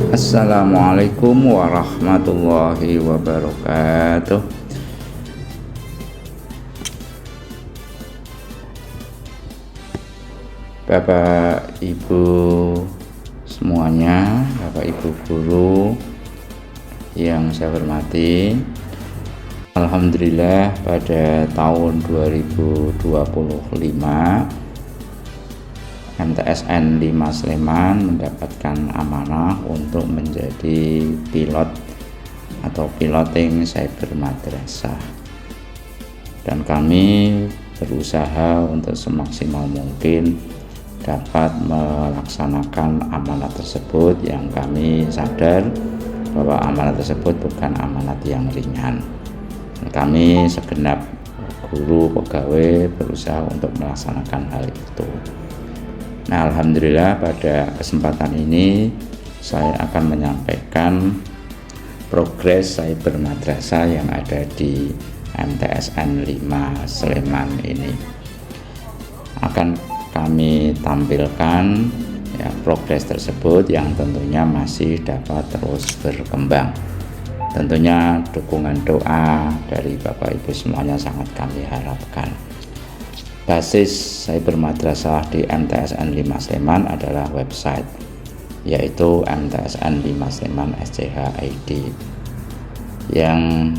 Assalamualaikum warahmatullahi wabarakatuh. Bapak Ibu semuanya, Bapak Ibu guru yang saya hormati, alhamdulillah pada tahun 2025 MTSN 5 Sleman mendapatkan amanah untuk menjadi pilot atau piloting cyber madrasah, dan kami berusaha untuk semaksimal mungkin dapat melaksanakan amanat tersebut, yang kami sadar bahwa amanat tersebut bukan amanat yang ringan. Kami segenap guru pegawai berusaha untuk melaksanakan hal itu. Nah, alhamdulillah pada kesempatan ini saya akan menyampaikan progres cyber madrasah yang ada di MTSN 5 Sleman ini. Akan kami tampilkan ya progres tersebut yang tentunya masih dapat terus berkembang. Tentunya dukungan doa dari Bapak Ibu semuanya sangat kami harapkan. Basis cyber madrasah di MTSN 5 Sleman adalah website, yaitu MTSN 5 Sleman SCH ID, yang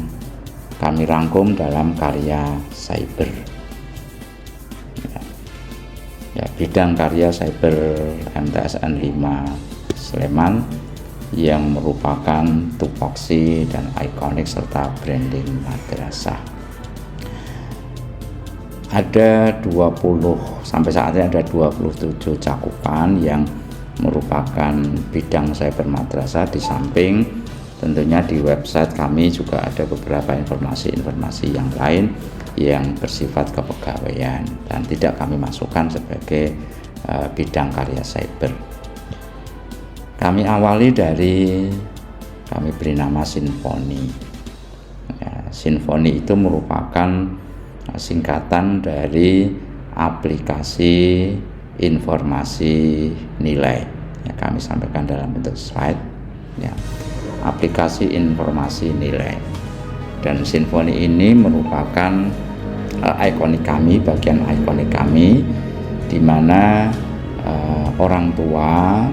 kami rangkum dalam karya cyber. Ya, bidang karya cyber MTSN 5 Sleman yang merupakan tupoksi dan ikonik serta branding madrasah. Ada 20 sampai saat ini ada 27 cakupan yang merupakan bidang cyber madrasah. Di samping tentunya di website kami juga ada beberapa informasi-informasi yang lain yang bersifat kepegawaian dan tidak kami masukkan sebagai bidang karya cyber. Kami awali dari, kami beri nama Sinfoni. Ya, Sinfoni itu merupakan singkatan dari aplikasi informasi nilai. Ya, kami sampaikan dalam bentuk slide. Ya, aplikasi informasi nilai. Dan Sinfoni ini merupakan ikonik kami, bagian ikonik kami, di mana orang tua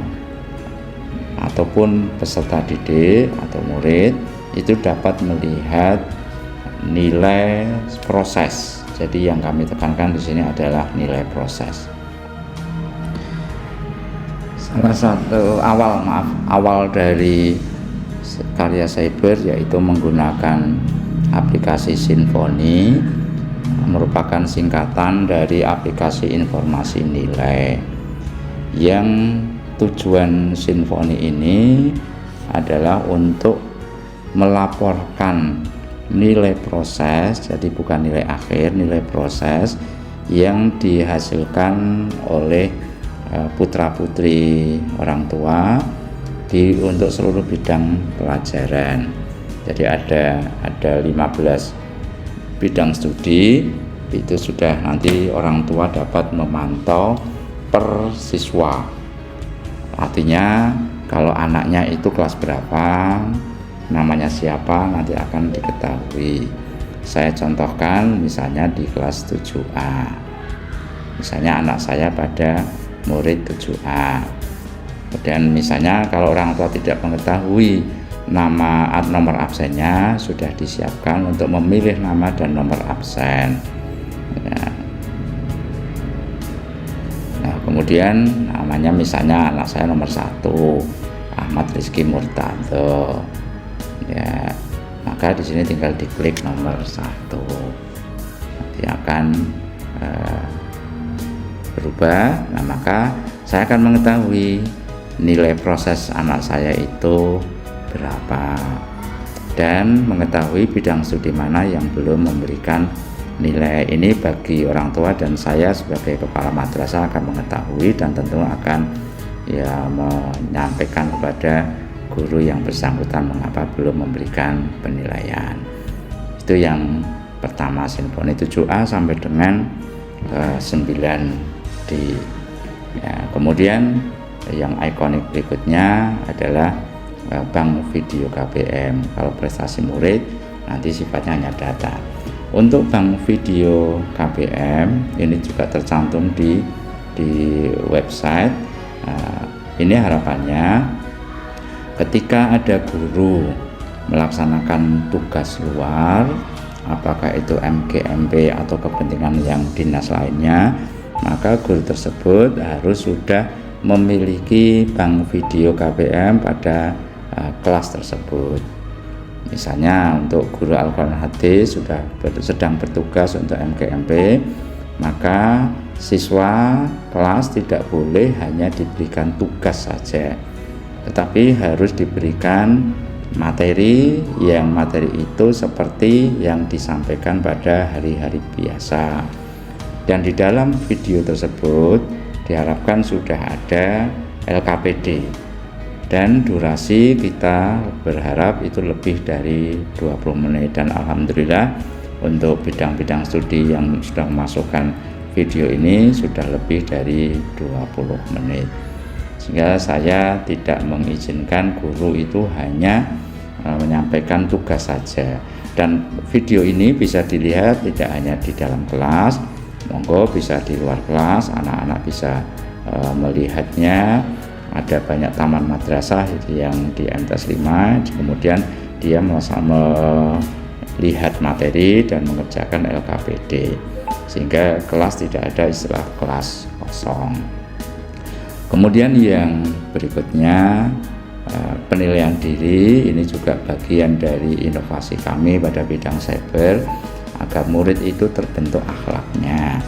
ataupun peserta didik atau murid itu dapat melihat nilai proses. Jadi yang kami tekankan di sini adalah nilai proses. Salah satu awal dari karya cyber yaitu menggunakan aplikasi Sinfoni, merupakan singkatan dari aplikasi informasi nilai, yang tujuan Sinfoni ini adalah untuk melaporkan nilai proses, jadi bukan nilai akhir, nilai proses yang dihasilkan oleh putra-putri orang tua untuk seluruh bidang pelajaran. Jadi ada 15 bidang studi, itu sudah nanti orang tua dapat memantau per siswa. Artinya kalau anaknya itu kelas berapa, namanya siapa, nanti akan diketahui. Saya contohkan misalnya di kelas 7A, misalnya anak saya pada murid 7A. Dan misalnya kalau orang tua tidak mengetahui nama atau nomor absennya, sudah disiapkan untuk memilih nama dan nomor absen ya. Nah, kemudian namanya misalnya anak saya nomor 1 Ahmad Rizky Murtado ya, maka di sini tinggal diklik nomor 1, nanti akan berubah. Nah, maka saya akan mengetahui nilai proses anak saya itu berapa, dan mengetahui bidang studi mana yang belum memberikan nilai ini. Bagi orang tua dan saya sebagai kepala madrasah akan mengetahui dan tentu akan ya menyampaikan kepada guru yang bersangkutan mengapa belum memberikan penilaian. Itu yang pertama, Sinfoni 7A sampai dengan 9D ya. Kemudian yang ikonik berikutnya adalah bank video KBM. Kalau prestasi murid nanti sifatnya hanya data. Untuk bank video KBM ini juga tercantum di website. Ini harapannya ketika ada guru melaksanakan tugas luar, apakah itu MGMP atau kepentingan yang dinas lainnya, maka guru tersebut harus sudah memiliki bank video KBM pada kelas tersebut. Misalnya untuk guru Al-Quran Hadis sedang bertugas untuk MGMP, maka siswa kelas tidak boleh hanya diberikan tugas saja, tetapi harus diberikan materi itu seperti yang disampaikan pada hari-hari biasa. Dan di dalam video tersebut diharapkan sudah ada LKPD, dan durasi kita berharap itu lebih dari 20 menit, dan alhamdulillah untuk bidang-bidang studi yang sudah memasukkan video ini sudah lebih dari 20 menit, sehingga saya tidak mengizinkan guru itu hanya menyampaikan tugas saja. Dan video ini bisa dilihat tidak hanya di dalam kelas, monggo bisa di luar kelas, anak-anak bisa melihatnya. Ada banyak taman madrasah yang di MTS 5, kemudian dia melihat materi dan mengerjakan LKPD, sehingga kelas tidak ada istilah kelas kosong. Kemudian yang berikutnya, penilaian diri. Ini juga bagian dari inovasi kami pada bidang cyber, agar murid itu terbentuk akhlaknya.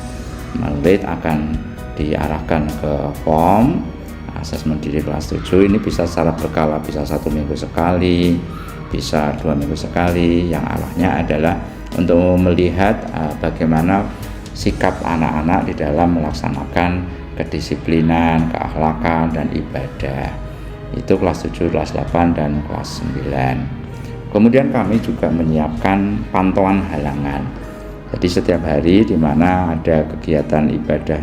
Murid akan diarahkan ke form asesmen diri kelas 7. Ini bisa secara berkala, bisa 1 minggu sekali, bisa 2 minggu sekali. Yang arahnya adalah untuk melihat bagaimana sikap anak-anak di dalam melaksanakan kedisiplinan, keakhlakan, dan ibadah. Itu kelas 7, kelas 8, dan kelas 9. Kemudian kami juga menyiapkan pantauan halangan. Jadi setiap hari di mana ada kegiatan ibadah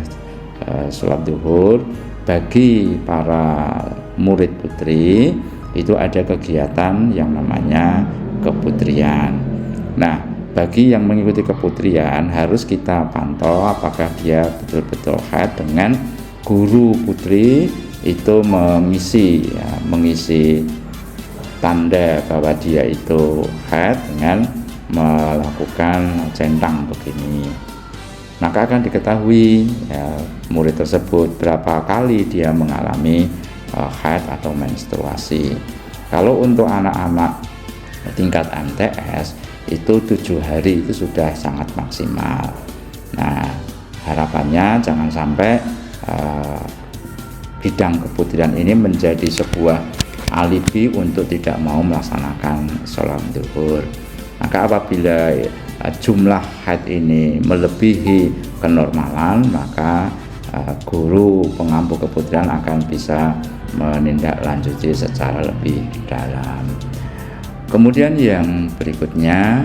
sholat zuhur, bagi para murid putri itu ada kegiatan yang namanya keputrian. Nah, bagi yang mengikuti keputrian harus kita pantau apakah dia betul-betul haid dengan guru putri itu mengisi tanda bahwa dia itu haid dengan melakukan centang begini. Maka akan diketahui murid tersebut berapa kali dia mengalami haid atau menstruasi. Kalau untuk anak-anak tingkat MTS itu 7 hari itu sudah sangat maksimal. Nah, harapannya jangan sampai bidang keputrian ini menjadi sebuah alibi untuk tidak mau melaksanakan sholat zuhur. Maka apabila jumlah haid ini melebihi kenormalan, maka guru pengampu keputrian akan bisa menindaklanjuti secara lebih dalam. Kemudian yang berikutnya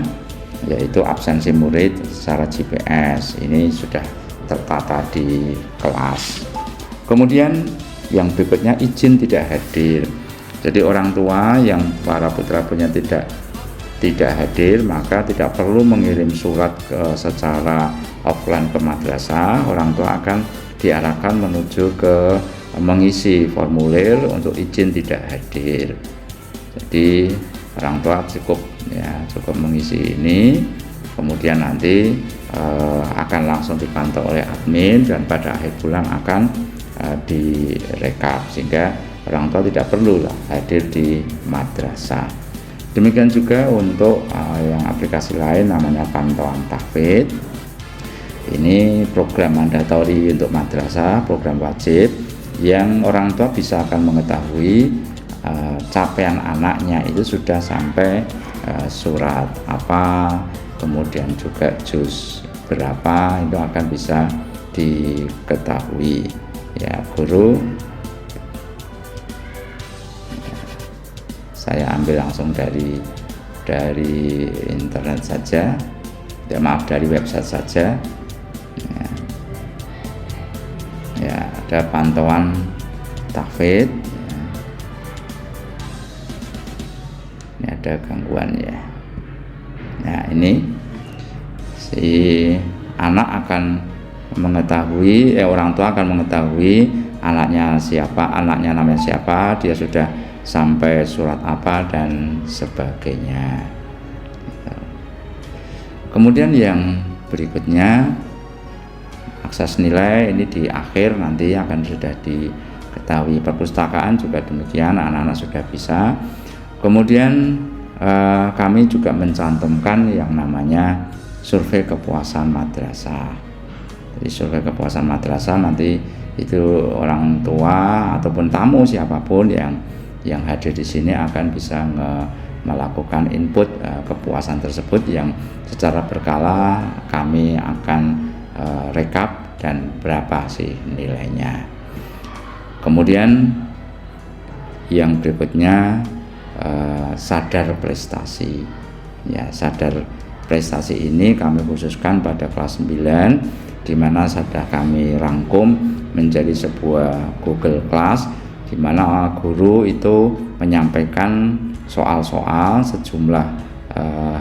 yaitu absensi murid secara GPS. Ini sudah tertata di kelas. Kemudian yang berikutnya izin tidak hadir. Jadi orang tua yang para putra punya tidak hadir, maka tidak perlu mengirim surat secara offline ke madrasah. Orang tua akan diarahkan menuju ke mengisi formulir untuk izin tidak hadir. Jadi orang tua cukup mengisi ini, kemudian nanti akan langsung dipantau oleh admin, dan pada akhir bulan akan direkap, sehingga orang tua tidak perlu hadir di madrasah. Demikian juga untuk yang aplikasi lain namanya pantauan tahfidz. Ini program mandatori untuk madrasah, program wajib yang orang tua bisa akan mengetahui capaian anaknya itu sudah sampai surat apa, kemudian juga juz berapa, itu akan bisa diketahui. Ya, guru saya ambil langsung dari internet saja, dari website saja. Ya, ada pantauan tahfidz. Ini ada gangguan ya. Nah, ini si anak akan mengetahui, orang tua akan mengetahui anaknya siapa, anaknya namanya siapa, dia sudah sampai surat apa dan sebagainya. Kemudian yang berikutnya, akses nilai ini di akhir nanti akan sudah diketahui. Perpustakaan juga demikian, anak-anak sudah bisa. Kemudian kami juga mencantumkan yang namanya survei kepuasan madrasah. Jadi survei kepuasan madrasah nanti itu orang tua ataupun tamu siapapun yang hadir di sini akan bisa melakukan input kepuasan tersebut yang secara berkala kami akan rekap dan berapa sih nilainya. Kemudian yang berikutnya sadar prestasi. Ya, sadar prestasi ini kami khususkan pada kelas 9, di mana sudah kami rangkum menjadi sebuah Google Class, di mana guru itu menyampaikan soal-soal sejumlah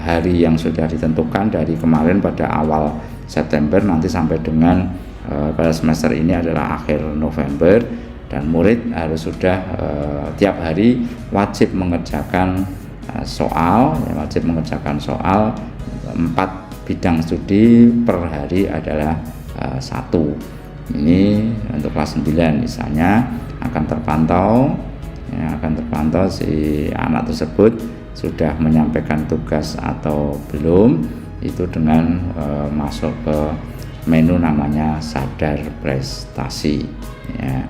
hari yang sudah ditentukan dari kemarin pada awal September nanti sampai dengan pada semester ini adalah akhir November, dan murid harus sudah tiap hari wajib mengerjakan soal 4 bidang studi per hari adalah 1. Ini untuk kelas 9 misalnya akan terpantau si anak tersebut sudah menyampaikan tugas atau belum, itu dengan masuk ke menu namanya sadar prestasi ya.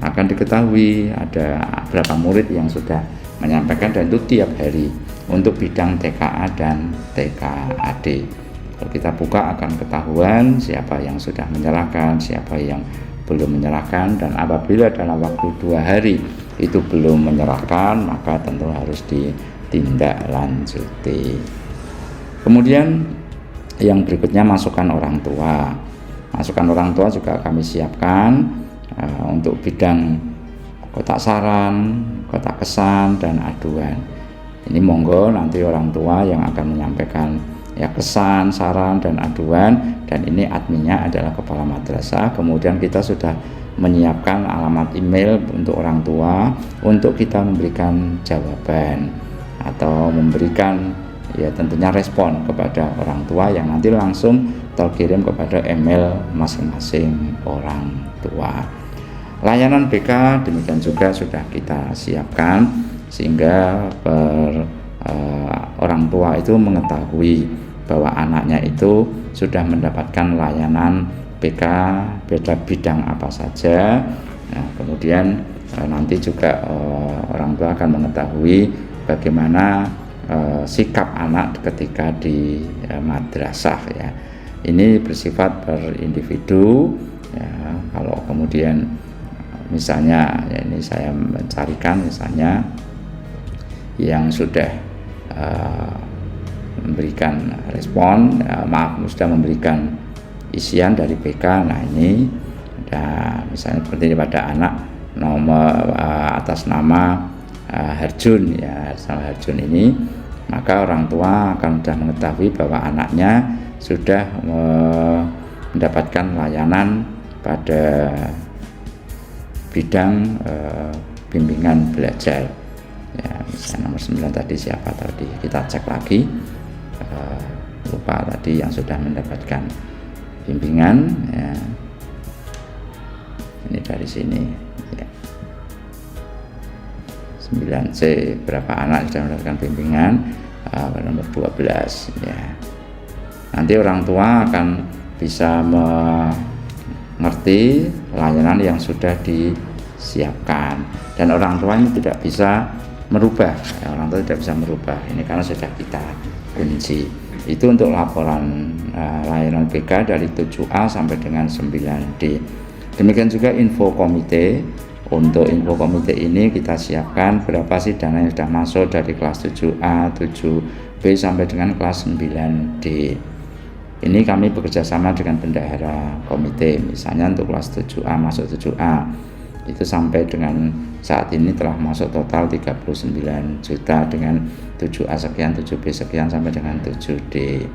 Akan diketahui ada berapa murid yang sudah menyampaikan, dan itu tiap hari untuk bidang TKA dan TKAD. Kalau kita buka akan ketahuan siapa yang sudah menyerahkan, siapa yang belum menyerahkan, dan apabila dalam waktu 2 hari itu belum menyerahkan maka tentu harus ditindaklanjuti. Kemudian yang berikutnya masukan orang tua. Masukan orang tua juga kami siapkan untuk bidang kotak saran, kotak kesan, dan aduan. Ini monggo nanti orang tua yang akan menyampaikan ya kesan, saran, dan aduan, dan ini adminnya adalah kepala madrasah. Kemudian kita sudah menyiapkan alamat email untuk orang tua untuk kita memberikan jawaban atau memberikan ya tentunya respon kepada orang tua yang nanti langsung terkirim kepada email masing-masing orang tua. Layanan BK demikian juga sudah kita siapkan sehingga orang tua itu mengetahui bahwa anaknya itu sudah mendapatkan layanan BK beda bidang apa saja. Nah, kemudian nanti juga orang tua akan mengetahui bagaimana sikap anak ketika di madrasah ya. Ini bersifat berindividu ya. Kalau kemudian misalnya ya, ini saya mencarikan misalnya yang sudah memberikan respon, sudah memberikan isian dari BK. Nah ini ada misalnya seperti pada anak nomor atas nama Harjun ya, sama Harjun ini, maka orang tua akan sudah mengetahui bahwa anaknya sudah mendapatkan layanan pada bidang bimbingan belajar ya. Misalnya nomor 9 tadi siapa tadi, kita cek lagi, lupa tadi yang sudah mendapatkan bimbingan ya. Ini dari sini ya. 9C berapa anak sudah mendapatkan bimbingan, nomor 12 ya. Nanti orang tua akan bisa mengerti layanan yang sudah disiapkan, dan orang tua ini tidak bisa merubah ya, orang tua tidak bisa merubah ini karena sudah kita kunci. Itu untuk laporan layanan BK dari 7A sampai dengan 9D. Demikian juga info komite. Untuk info komite ini kita siapkan berapa sih dana yang sudah masuk dari kelas 7A, 7B sampai dengan kelas 9D. Ini kami bekerja sama dengan bendahara komite. Misalnya untuk kelas 7A masuk 7A, itu sampai dengan saat ini telah masuk total 39 juta dengan 7A sekian, 7B sekian sampai dengan 7D.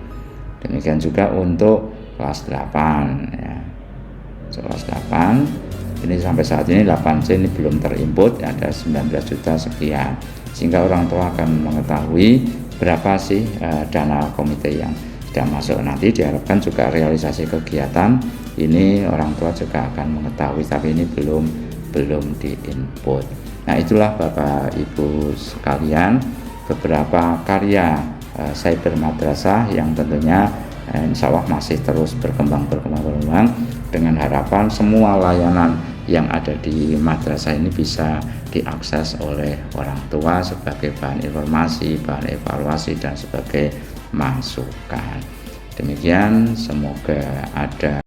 Demikian juga untuk kelas 8 ya. Kelas 8 ini sampai saat ini 8C ini belum terinput, ada 19 juta sekian, sehingga orang tua akan mengetahui berapa sih dana komite yang sudah masuk. Nanti diharapkan juga realisasi kegiatan ini orang tua juga akan mengetahui, tapi ini belum diinput. Nah, itulah Bapak Ibu sekalian beberapa karya cyber madrasah yang tentunya insya Allah masih terus berkembang dengan harapan semua layanan yang ada di madrasah ini bisa diakses oleh orang tua sebagai bahan informasi, bahan evaluasi, dan sebagai masukan. Demikian, semoga ada